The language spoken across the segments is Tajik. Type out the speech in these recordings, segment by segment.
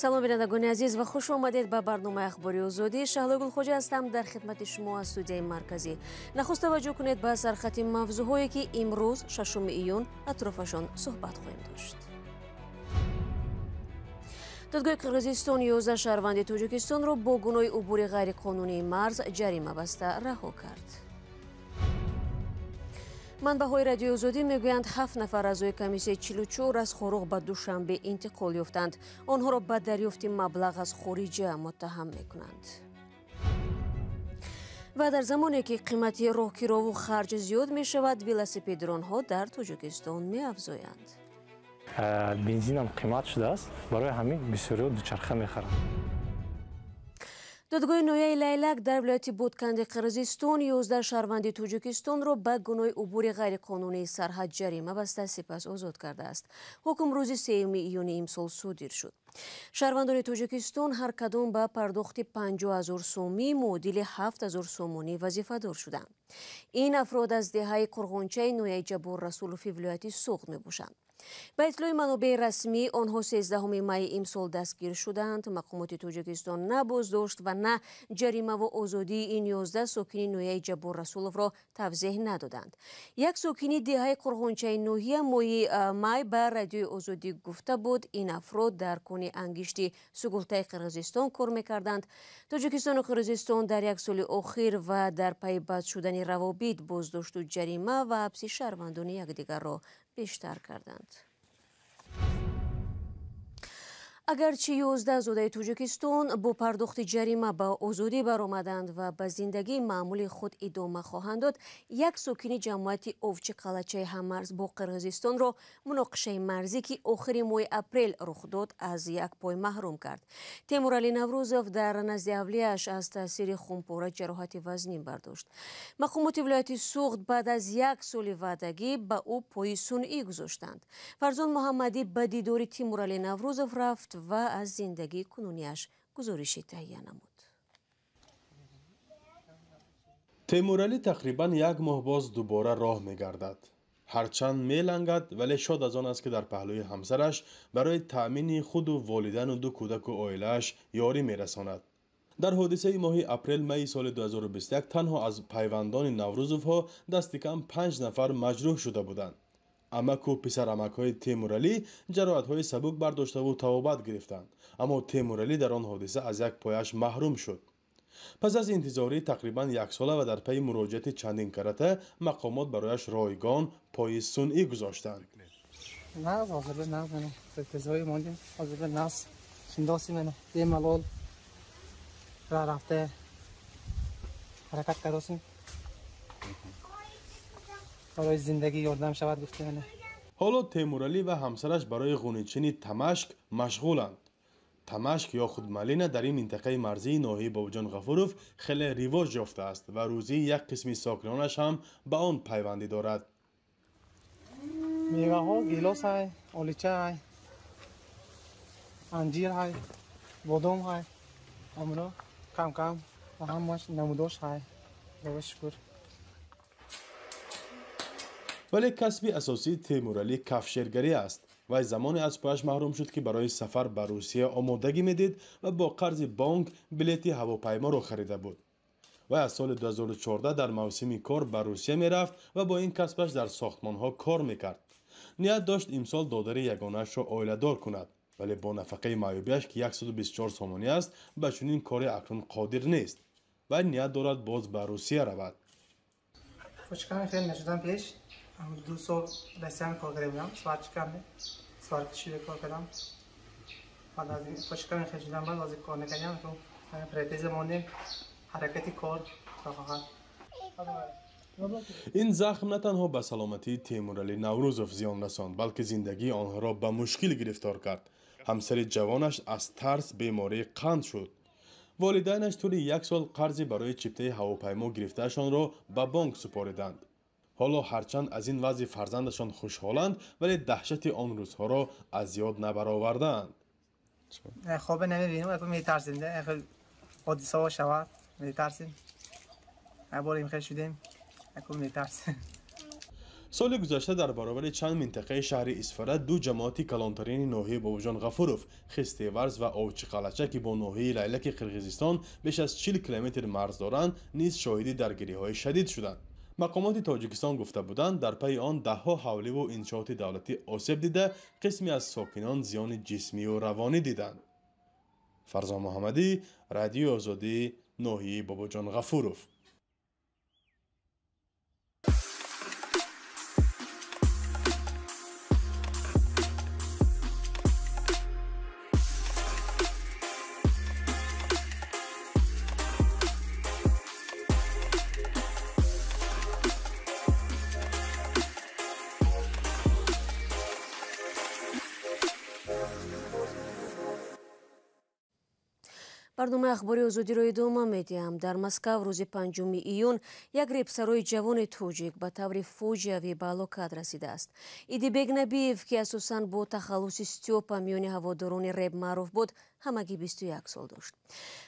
салом бинандагони азиз ва хуш омадед ба барномаи ахбори озодӣ. Шаҳлои Гулхоҷа ҳастам дар хидмати шумо аз студияи марказӣ. Нахуст таваҷҷӯҳ кунед ба сархати мавзӯъҳое ки имрӯз 6 июн атрофашон суҳбат хоҳем дошт. додгоҳи Қирғизистон 11 шаҳрванди Тоҷикистонро бо гуноҳи убури ғайриқонунии марз ҷарима баста раҳо кард. манбаъҳои радиои озодӣ мегӯянд 7 нафар аъзои комиссияи 44 аз Хоруғ ба Душанбе интиқол ёфтанд. онҳоро ба дарёфти маблағ аз хориҷа муттаҳам мекунанд. ва дар замоне ки қимати роҳгирову харҷ зиёд мешавад, велосипедронҳо дар Тоҷикистон меафзоянд. бензинам қимат шудааст, барои ҳамин бисёриҳо дучарха мехаранд. додгоҳи ноҳияи Лайлак дар вилояти Бодканди Қирғизистон 11 шаҳрванди Тоҷикистонро ба гуноҳи убури ғайриқонунии сарҳад ҷарима баста сипас озод кардааст. ҳукм рӯзи 3 июни имсол содир шуд. шаҳрвандони Тоҷикистон ҳар кадом ба пардохти 50 000 сомӣ муодили 7 000 сомонӣ вазифадор шуданд. ин афрод аз деҳаи қурғончаи ноҳияи Ҷабор Расулови вилояти Суғд мебошанд. ба итлои манобеъи расмӣ онҳо 13 майи имсол дастгир шуданд. мақомоти Тоҷикистон на боздошт ва на ҷаримаву озодии ин 11 сокини ноҳияи Ҷабор Расуловро тавзеҳ надоданд. як сокини деҳаи қурғончаи ноҳия моҳи май ба радиои озодӣ гуфта буд, ин афрод дар кӯни ангишти сугултаи Қирғизистон кор мекарданд. Тоҷикистону Қирғизистон дар як соли охир ва дар пайи бад шудани равобит боздошту ҷарима ва ҳабси шаҳрвандони якдигарро бештар карданд. агарчи 11 зодаи Тоҷикистон бо пардохти ҷарима ба озодӣ баромаданд ва ба зиндагии маъмули худ идома хоҳанд дод, як сокини ҷамъияти Овчи Қалачаи ҳаммарз бо Қирғизистонро муноқишаи марзӣ ки охири моҳи апрел рух дод аз як пой маҳрум кард. Темуралӣ Наврӯзов дар назди авлияш аз таъсири хунпора ҷароҳати вазнин бардошт. мақомоти вилояти Суғд баъд аз як соли ваъдагӣ ба ӯ пои сунъӣ гузоштанд. Фарзон Муҳаммадӣ ба дидори Темуралӣ Наврӯзов рафт ва аз зиндагии кунуниаш гузориши таҳия намуд. темуралӣ тақрибан як моҳ боз дубора роҳ мегардад. ҳарчанд мелангад, вале шод аз он аст ки дар паҳлӯи ҳамсараш барои таъмини худу волидайну ду кӯдаку оилааш ёрӣ мерасонад. дар ҳодисаи моҳи апрел майи соли 2021 танҳо аз пайвандони Наврӯзовҳо дасти кам 5 нафар маҷрӯҳ шуда буданд. амаку писарамакҳои Темуралӣ ҷароҳатҳои сабук бардоштаву табобат гирифтанд, аммо Темуралӣ дар он ҳодиса аз як пояш маҳрум шуд. пас аз интизорӣ тақрибан яксола ва дар пайи муроҷиати чандин карата мақомот барояш ройгон пои сунъӣ гузоштанд. برای زندگی یاردم شود گفته منه. ҳоло Темуралӣ ва ҳамсараш барои ғуничини Тамашк машғуланд. Тамашк ё худ Малина дар ин минтақаи марзии ноҳияи Бобиҷон Ғафуров хеле ривоҷ ёфтааст ва рӯзӣ як қисми сокинонаш ҳам ба он пайвандӣ дорад. меваҳо гилос ҳай, олича ҳай, анҷир ҳай, бодом ҳай, амро кам кам ва ҳамаш намудош ҳай. Худои шукр. вале касби асосии Темуралӣ кафшергарӣ аст. вай замоне аз пояш маҳрум шуд ки барои сафар ба Русия омодагӣ медид ва бо қарзи бонк билети ҳавопайморо харида буд. вай аз соли 2014 дар мавсими кор ба Русия мерафт ва бо ин касбаш дар сохтмонҳо кор мекард. ният дошт имсол додари ягонаашро оиладор кунад, вале бо нафақаи маъюбиаш ки 124 сомонӣ аст ба чунин кори акнун қодир нест. вай ният дорад боз ба Русия равад. دو سال رسیدم کار کرده بودم، سوارکشی کار کردم. بعد از این خوشکارم خیلی شدم، بعد از این کار نکردم تو پرتیز ماندیم حرکتی کار تا فقط. ин захм на танҳо ба саломатии Темуралӣ Наврӯзов зиён расонд, балки зиндагии онҳоро ба мушкил гирифтор кард. ҳамсари ҷавонаш аз тарс бемории қанд шуд. волидайнаш тӯли як сол қарзи барои чиптаи ҳавопаймо гирифтаашонро ба бонк супориданд. ҳоло ҳарчанд аз ин вазъи фарзандашон хушҳоланд, валедаҳшати он рӯзҳоро аз ёд набаровардаанд. خواب نمیبینیم، اگه میترسیم ده، اگه حادثه ها شود میترسیم. باریم خیلی شدیم، اگه میترسیم. سال گذشته در برابر چند منطقه شهر اسفره دو جماعت کلانترین ناحیه باباجان غفوروف خستیورز و اوچی قلچه که با ناحیه لیلک قرقیزستان بیش از 40 کیلومتر مرز دارند نیز شاهد درگیری‌های شدید شدند. مقامات تاجیکستان گفته بودند در پی آن ده‌ها حوله و انشاءات دولتی آسیب دیده، قسمی از ساکنان زیان جسمی و روانی دیدند. فرزان محمدی، رادیو آزادی، ناحیه باباجان غفوروف. برنامه اخباری آزادی را ادامه می‌دهیم. در مسکو روز 5 ایون یک ریپسروی جوان توجیک به طور فوجیوی به هلاکت رسیده است. ایدیبек نبیев که اساساً با تخلص استیوپا میان هواداران ریب معروف بود، همگی 21 سال داشت.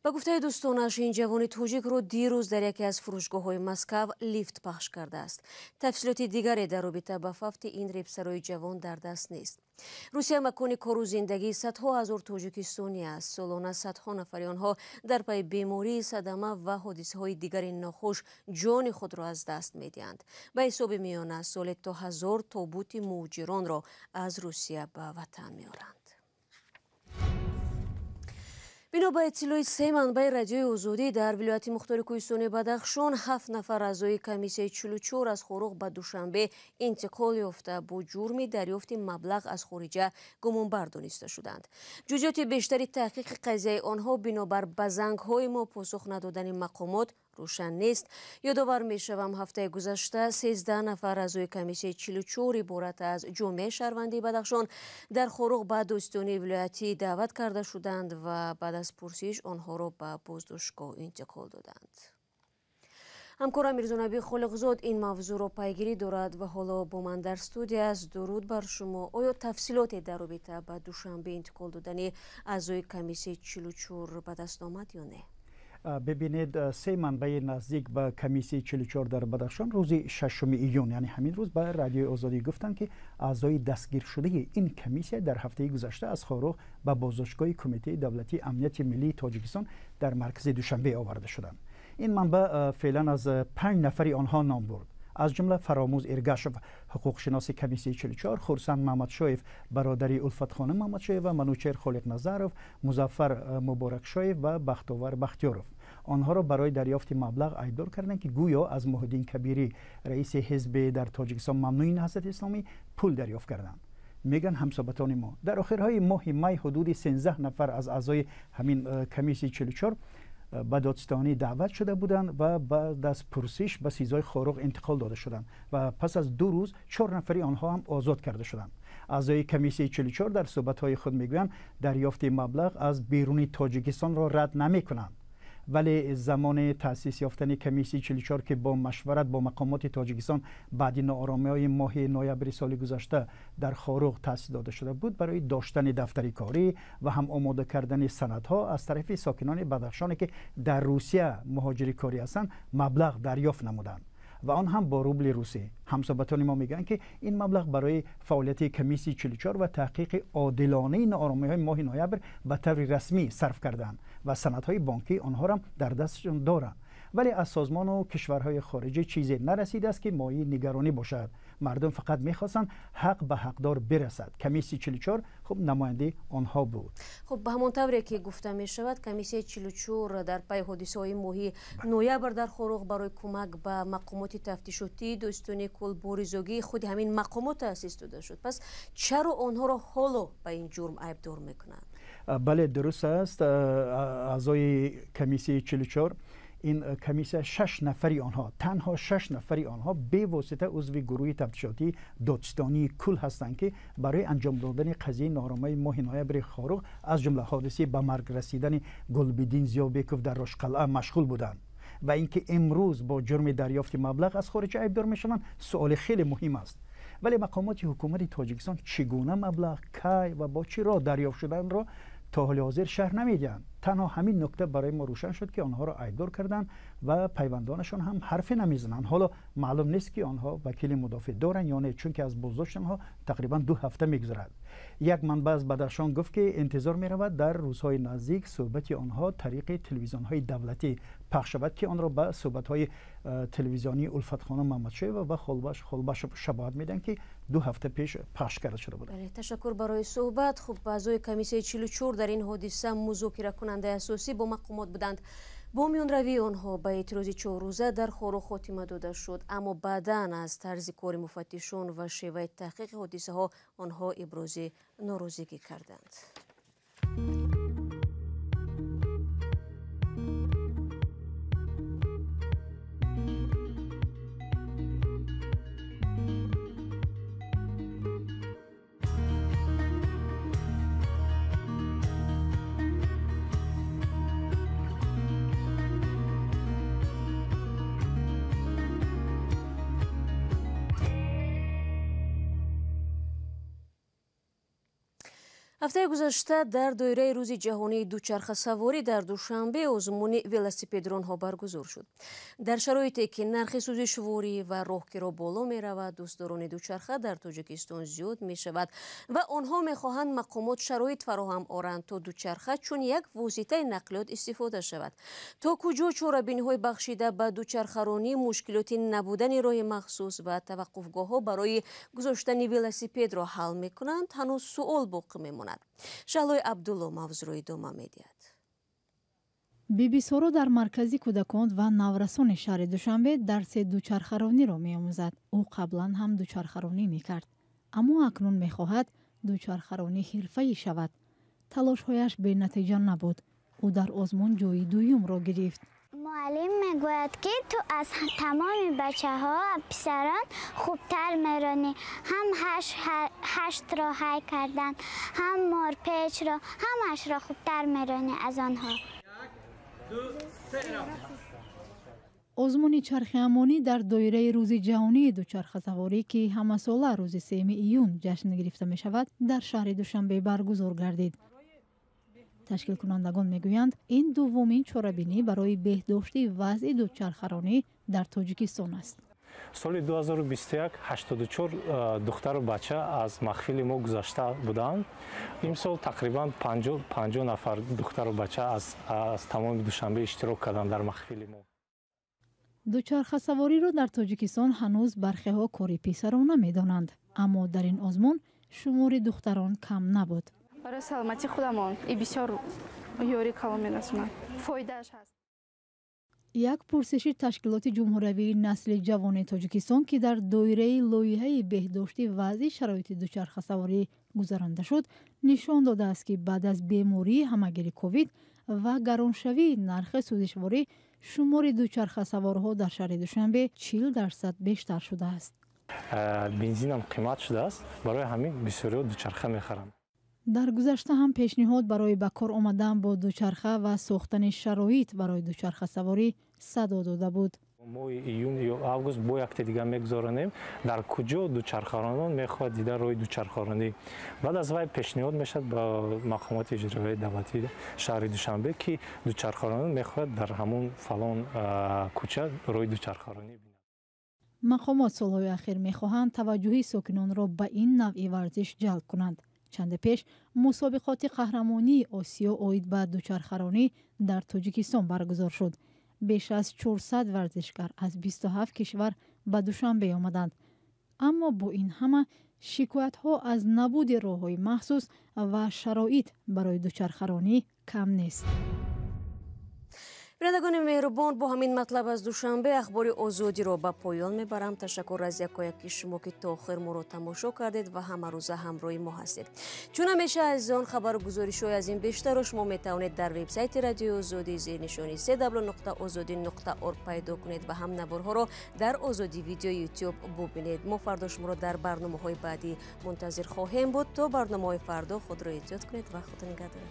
به گفته دوستانش این جوان توجیک را دیروز در یکی از فروشگاه‌های مسکو لیفت پخش کرده است. تفصیلات دیگری در رابطه با فوت این ریپسروی جوان در دست نیست. روسیه مکان کار و زندگی صدها هزار توجیکستانی است. سالانه صدها نفری آنها در پی بیماری، صدمه و حادثه‌های دیگر ناخوش جان خود را از دست می‌دهند. به حساب میانه سال تا 1000 تابوت مهاجران را از روسیه به وطن می‌آورند. بنا به اطلاع سه منبع رادیوی آزادی در ولایت مختار کوهستان بدخشان 7 نفر اعضای کمیسیون 44 از خوروغ به دوشنبه انتقال یافته با جرم دریافت مبلغ از خارجه گمانبر دانسته شدند. جزئیات بیشتری تحقیق قضیه آنها بنابر بزنگ‌های ما پاسخ ندادن مقامات روشن نیست. یادآور می‌شوم هفته گذشته 13 نفر اعضای کمیسیون 44 عبارت از جامعه شهروندی بدخشان در خوروغ به دوستانه ولایتی دعوت کرده شدند و بعد از پرسش آنها را به بازداشتگاه انتقال دادند. همکارم میرزا خالقزاد این موضوع را پیگیری دارد و حالا با من در استودیو است. درود بر شما. آیا تفصیلاتی در رابطه با دوشنبه انتقال دادن اعضای کمیسیون 44 به دست آمد یا نه؟ ببینید، سه منبع نزدیک به کمیسیون 44 در بدخشان روز 6 ایون یعنی همین روز به رادیو آزادی گفتند که اعضای دستگیر شده این کمیسیون در هفته گذشته از خوروغ به بازداشتگاه کمیته دولتی امنیت ملی تاجیکستان در مرکز دوشنبه آورده شدند. این منبع فعلا از 5 نفری آنها نام برد، از جمله فراموز ارگاشف حقوق شناس کمیسیون 44، خورسند محمدشایف برادری الفت خانم محمدشایف و منوچهر خالق نظرов، مظفر مبارکشایف و بختاور بختیاروف آنها را برای دریافت مبلغ ایبدار کردند که گویا از محیدین کبیری رئیس حزب در تاجیکستان ممنوع نهضت اسلامی پول دریافت کردند. میگن همسابتان ما در آخرهای ماه می حدود 13 نفر از اعضای همین کمیسیون 44 به دادستانی دعوت شده بودند و بعد از پرسش به سیزای خوروغ انتقال داده شدند و پس از 2 روز 4 نفری آنها هم آزاد کرده شدند. اعضای کمیسیون 44 در صحبت‌های خود میگویند دریافت مبلغ از بیرون تاجیکستان را رد نمی‌کنند، ولی زمان تأسیس یافتن کمیسیون 44 که با مشورت با مقامات تاجیکستان بعد ناآرامی‌های ماه نوامبر سال گذشته در خوروغ تأسیس داده شده بود، برای داشتن دفتری کاری و هم آماده کردن سندها از طرف ساکنان بدخشان که در روسیه مهاجری کاری هستند مبلغ دریافت نمودند و آن هم با روبل روسی. همسابتان ما میگن که این مبلغ برای فعالیت کمیسیون 44 و تحقیق عادلانه ناآرامی‌های ماه نوامبر به طور رسمی صرف کردند و سندهای بانکی آنها را در دستشان دارند، ولی از سازمان و کشورهای خارجی چیزی نرسیده است که مایه نگرانی باشد. مردم فقط میخواستند حق به حقدار برسد. کمیسیون 44 خب نماینده آنها بود. خب به همان طوری که گفته می شود کمیسیون 44 در پی حادثه‌های ماه نوامبر در خوروغ برای کمک به مقامات تفتیشاتی دوستانه کلبوریزوگی خود همین مقامات تأسیس داده شد. پس چرا آنها را حالا به این جرم ایبدار میکنند؟ بله درست است. اعضای کمیسیون 44 این کمیسیون 6 نفری آنها، تنها 6 نفری آنها به واسطه عضو گروه تفتیشاتی دادستانی کل هستند که برای انجام دادن قضیه ناآرامی ماه نوامبر خوروغ از جمله حادثه به مرگ رسیدن گلبدین زیابکوف در رشقلعه مشغول بودند و اینکه امروز با جرم دریافت مبلغ از خارج ایبدار میشوند سوال خیلی مهم است. ولی مقامات حکومت تاجیکستان چگونه مبلغ، کی و با چه راه دریافت شدن را تا حال حاضر شهر نمیدن. تنها همین نکته برای ما روشن شد که آنها را ایدار کردن و پیوندانشان هم حرفی نمیزنن. حالا معلوم نیست که آنها وکیل مدافع دارن یا نه، چون که از بازداشت آنها تقریبا 2 هفته میگذرد. یک منبع از بدخشان گفت که انتظار می رود در روزهای نزدیک صحبت آنها طریق تلویزیون های دولتی پخش شود که آن را به صحبت های تلویزیونی الفت خانم محمدشاه و خلبش شباهت میدن که 2 هفته پیش پخش کرده شده بود. بله، تشکر برای صحبت. خب اعضای کمیسیون 44 در این حادثه مذاکره کننده اساسی با مقامات بودند. با میانروی آنها به اعتراض 4 روزه در خارو خاتمه داده شد، اما بعداً از طرز کار مفتشان و شیوه تحقیق حادثه ها آنها ابراز ناراضگی کردند. هفته گذشته در دایره روز جهانی دوچرخه سواری در دوشنبه آزمون ولسیپدران ها برگزار شد. در شرایطی که نرخ سوزشواری و راهگیرها بالا می رود، دوستداران دوچرخه در تاجیکستان زیاد می شود و آنها می خواهند مقامات شرایط فراهم آورند تا دوچرخه چون یک واسطه نقلیات استفاده شود. تا کجا چاره‌بینی های بخشیده به دوچرخه‌رانی مشکلات نبودن راه مخصوص و توقفگاه ها برای گذاشتن ولسیپد را حل می کنند هنوز سوال باقی می ماند. شهلای عبدالله موضوع ادامه می‌دهد. بیبیسورو در مرکزی کودکان و نورسان شهر دوشنبه درس دوچرخه‌رانی را می‌آموزد. او قبلا هم دوچرخه‌رانی می‌کرد، اما اکنون می‌خواهد دوچرخه‌رانی حرفه‌ای شود. تلاش‌هایش به نتیجه نبود. او در آزمون جای دوم را گرفت. معلم میگوید که تو از تمام بچه‌ها پسران خوبتر میرانی. هم هشت را حی کردن، هم مارپیچ را، همش را خوبتر میرانی از آنها. آزمون چرخ امانی در دایره روز جهانی دوچرخه سواری که همه ساله روز 3 ایون جشن گرفته می شود در شهر دوشنبه برگزار گردید. تشکیل کنندگان میگویند این دومین چاره‌بینی برای بهداشت وضع دوچرخه‌رانی در تاجیکستان است. سال 2021 84 دختر و بچه از محفل ما گذشته بودند. این سال تقریبا 50 نفر دختر و بچه از تمام دوشنبه اشتراک کردند در محفل ما. دوچرخه سواری را در تاجیکستان هنوز برخی‌ها کاری پسرانه می‌دانند، اما در این آزمون شمار دختران کم نبود. برای سلامتی خودمان بسیار یاری کلام می‌رساند. فایده‌اش هست. یک پرسش تشکیلات جمهوری نسل جوان تاجیکستان که در دایره لایحه بهداشت وضع شرایط دوچرخه سواری گذرانده شد نشان داده است که بعد از بیماری همگیر کووید و گرانشوی نرخ سوزشواری شمار دوچرخه سوارها در شهر دوشنبه 40% بیشتر شده است. بنزین هم قیمت شده است، برای همین بسیاری دوچرخه می‌خرند. در گذشته هم پیشنهاد برای به کار آمدن با دوچرخه و ساختن شرایط برای دوچرخه سواری صدا داده بود. ما ایون یا آگوست با یک دیگه میگذاریم در کجا دوچرخه‌رانان میخواد دیدن روی دوچرخه‌رانی. بعد از وی پیشنهاد میشد با مقامات اجرایی دولتی شهر دوشنبه که دوچرخه‌رانان میخواد در همون فلان کوچه روی دوچرخه‌رانی بینند. مقامات سالهای اخیر میخواهند توجه ساکنان را به این نوع ورزش جلب کنند. چند پیش مسابقات قهرمانی آسیا عاید به دوچرخه‌رانی در تاجیکستان برگزار شد. بیش از 400 ورزشکار از 27 کشور به دوشنبه آمدند. اما با این همه شکایت‌ها از نبود راه‌های مخصوص و شرایط برای دوچرخه‌رانی کم نیست. بینندگان مهربان، با همین مطلب از دوشنبه اخبار آزادی را به پایان میبرم. تشکر از یکایک شما که تا آخر ما را تماشا کردید و همه روزه همراه ما هستید. چون همیشه از آن خبر و گزارش‌های از این بیشتر را شما میتوانید در وبسایت رادیو آزادی زیر نشانی www.azadi.org پیدا کنید و هم نوارها را در آزادی ویدیو یوتیوب ببینید. ما فردا شما را در برنامه‌های بعدی منتظر خواهیم بود. تا برنامه‌های فردا خود را احتیاط کنید و خدا نگهدار.